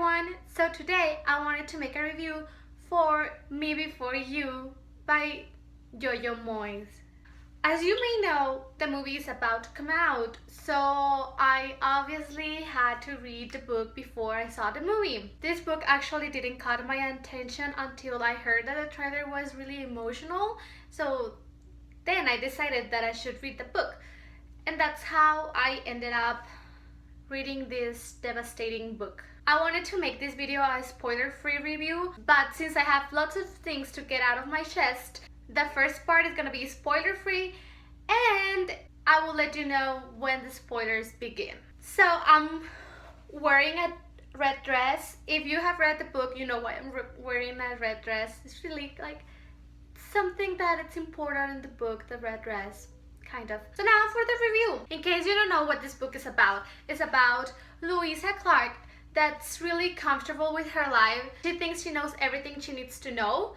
everyone! So today I wanted to make a review for Me Before You by Jojo Moyes. As you may know, the movie is about to come out, so I obviously had to read the book before I saw the movie. This book actually didn't catch my attention until I heard that the trailer was really emotional, so then I decided that I should read the book. And that's how I ended up reading this devastating book. I wanted to make this video a spoiler-free review, but since I have lots of things to get out of my chest, the first part is gonna be spoiler-free and I will let you know when the spoilers begin. So I'm wearing a red dress. If you have read the book, you know why I'm wearing a red dress. It's really like something that it's important in the book, the red dress. Kind of. So now for the review. In case you don't know what this book is about, it's about Louisa Clark that's really comfortable with her life. She thinks she knows everything she needs to know,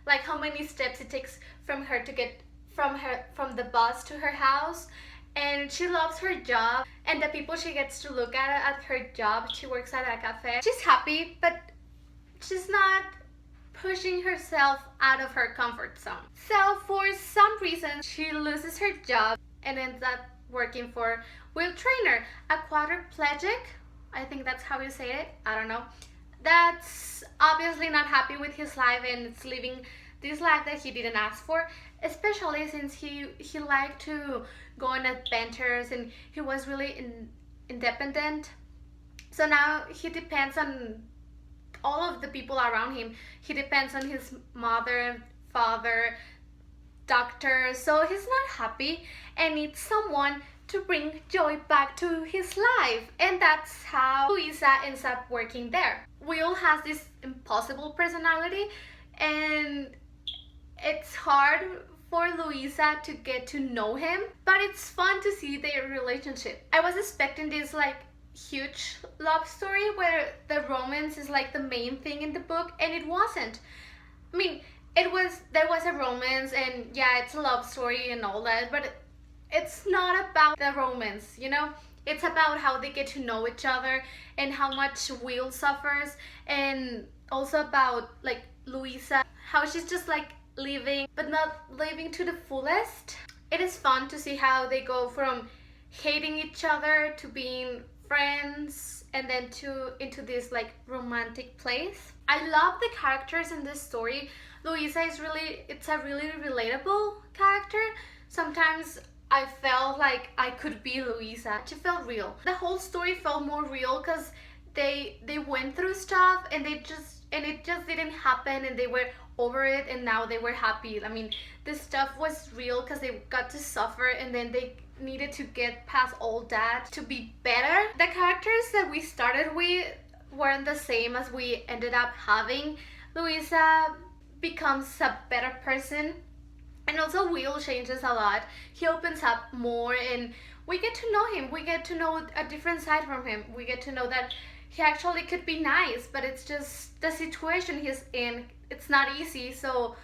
like how many steps it takes from her to get from the bus to her house, and she loves her job and the people she gets to look at her job. She works at a cafe. She's happy, but she's not pushing herself out of her comfort zone. So for some reason, she loses her job and ends up working for Will Trainer, a quadriplegic. I think that's how you say it. I don't know. That's obviously not happy with his life and it's living this life that he didn't ask for, especially since he liked to go on adventures and he was really independent. So now he depends on all of the people around him. He depends on his mother, father, doctor, so he's not happy and needs someone to bring joy back to his life, and that's how Louisa ends up working there. Will has this impossible personality and it's hard for Louisa to get to know him, but it's fun to see their relationship. I was expecting this like huge love story where the romance is like the main thing in the book, and it wasn't. I mean, there was a romance and yeah, it's a love story and all that, but it's not about the romance, you know? It's about how they get to know each other and how much Will suffers, and also about like Louisa, how she's just like living but not living to the fullest. It is fun to see how they go from hating each other to being friends and then into this like romantic place. I love the characters in this story. Louisa is it's a really relatable character. Sometimes I felt like I could be Louisa. She felt real. The whole story felt more real because they went through stuff and it just didn't happen and they were over it and now they were happy. I mean, this stuff was real because they got to suffer and then they needed to get past all that to be better. The characters that we started with weren't the same as we ended up having. Louisa becomes a better person and also Will changes a lot. He opens up more and we get to know him. We get to know a different side from him. We get to know that he actually could be nice, but it's just the situation he's in. It's not easy, so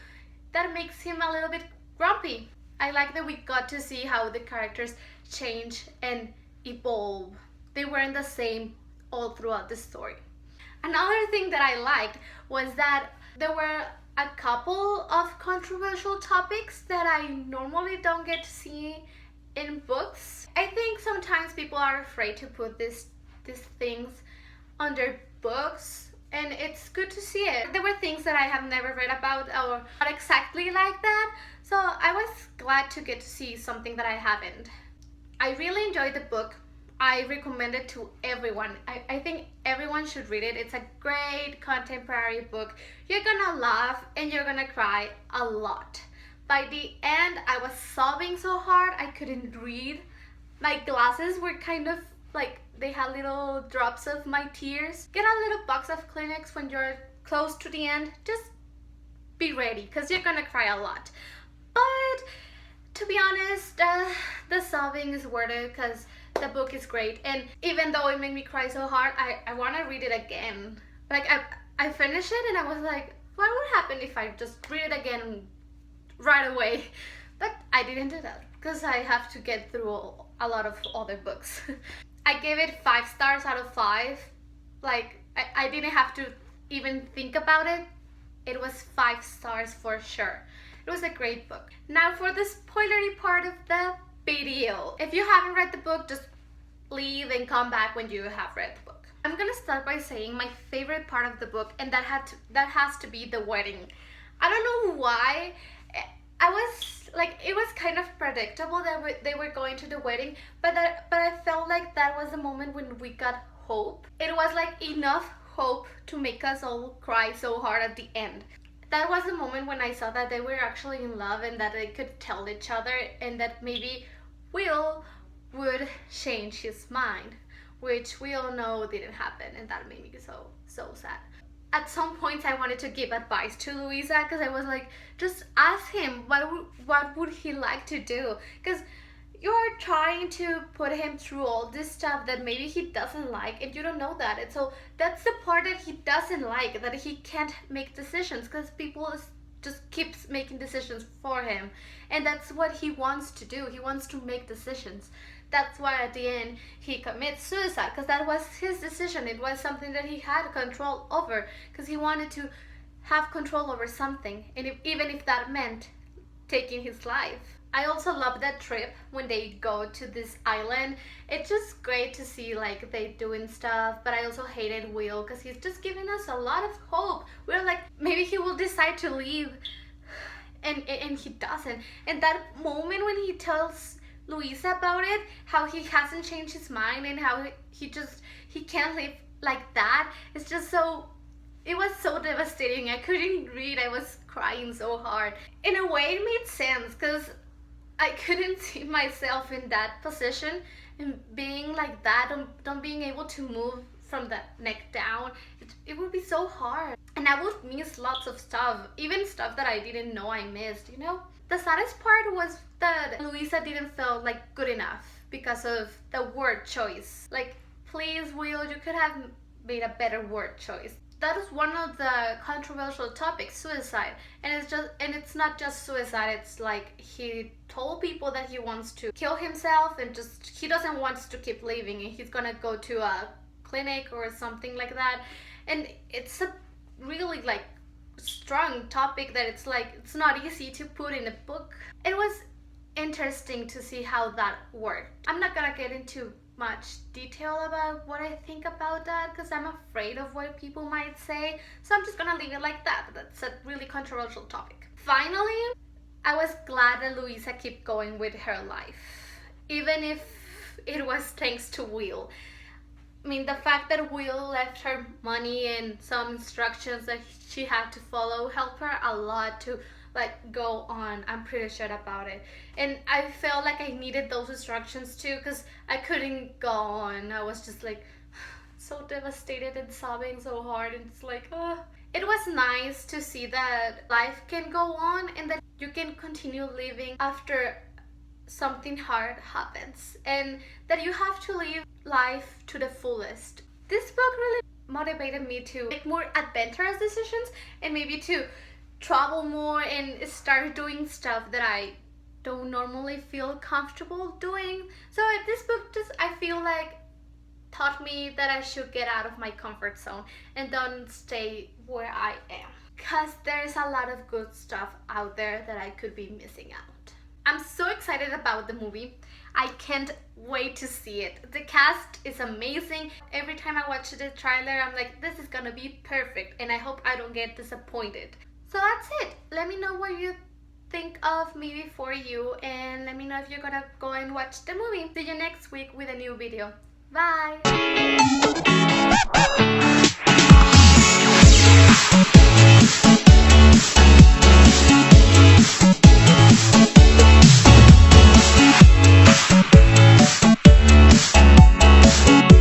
that makes him a little bit grumpy. I like that we got to see how the characters change and evolve. They weren't the same all throughout the story. Another thing that I liked was that there were a couple of controversial topics that I normally don't get to see in books. I think sometimes people are afraid to put these things under books, and it's good to see it. There were things that I have never read about or not exactly like that, so I was glad to get to see something that I haven't. I really enjoyed the book. I recommend it to everyone. I think everyone should read it. It's a great contemporary book. You're gonna laugh and you're gonna cry a lot. By the end, I was sobbing so hard I couldn't read. My glasses were kind of like, they had little drops of my tears. Get a little box of Kleenex when you're close to the end. Just be ready because you're gonna cry a lot. But to be honest, the sobbing is worth it because the book is great, and even though it made me cry so hard, I want to read it again. Like I finished it and I was like, what would happen if I just read it again right away? But I didn't do that because I have to get through a lot of other books. I gave it 5 stars out of 5. Like, I didn't have to even think about it. It was 5 stars for sure. It was a great book. Now for the spoilery part of the video. If you haven't read the book, just leave and come back when you have read the book. I'm gonna start by saying my favorite part of the book, and that has to be the wedding. I don't know why. I was like, it was kind of predictable that they were going to the wedding, but I felt like that was the moment when we got hope. It was like enough hope to make us all cry so hard at the end. That was the moment when I saw that they were actually in love and that they could tell each other, and that maybe Will would change his mind, which we all know didn't happen, and that made me so sad. At some points I wanted to give advice to Luisa, because I was like, just ask him what would he like to do, because you're trying to put him through all this stuff that maybe he doesn't like, and you don't know that. And so that's the part that he doesn't like, that he can't make decisions because people just keeps making decisions for him, and that's what he wants to do. He wants to make decisions. That's why at the end he commits suicide, because that was his decision. It was something that he had control over, because he wanted to have control over something, and even if that meant taking his life. I also love that trip when they go to this island. It's just great to see like they doing stuff, but I also hated Will because he's just giving us a lot of hope. We're like, maybe he will decide to leave, and he doesn't. And that moment when he tells Luisa about it, how he hasn't changed his mind and how he can't live like that, it's just so, it was so devastating. I couldn't read. I was crying so hard. In a way it made sense, because I couldn't see myself in that position and being like that, don't being able to move from the neck down. It would be so hard, and I would miss lots of stuff, even stuff that I didn't know I missed, you know? The saddest part was that Luisa didn't feel like good enough because of the word choice. Like, please, Will, you could have made a better word choice. That is one of the controversial topics, suicide. And it's not just suicide, it's like he told people that he wants to kill himself, and just he doesn't want to keep living, and he's gonna go to a clinic or something like that. And it's a really like strong topic that it's like, it's not easy to put in a book. It was interesting to see how that worked. I'm not gonna get into much detail about what I think about that, because I'm afraid of what people might say, so I'm just gonna leave it like that. That's a really controversial topic. Finally, I was glad that Luisa kept going with her life, even if it was thanks to Will. I mean, the fact that Will left her money and some instructions that she had to follow helped her a lot to like go on. I'm pretty sure about it, and I felt like I needed those instructions too, because I couldn't go on. I was just like so devastated and sobbing so hard, and it's like it was nice to see that life can go on and that you can continue living after something hard happens, and that you have to live life to the fullest. This book really motivated me to make more adventurous decisions, and maybe to travel more and start doing stuff that I don't normally feel comfortable doing. So this book just, I feel like, taught me that I should get out of my comfort zone and don't stay where I am, because there's a lot of good stuff out there that I could be missing out. I'm so excited about the movie. I can't wait to see it. The cast is amazing. Every time I watch the trailer, I'm like, this is gonna be perfect, and I hope I don't get disappointed. So that's it. Let me know what you think of Maybe For You, and let me know if you're gonna go and watch the movie. See you next week with a new video. Bye!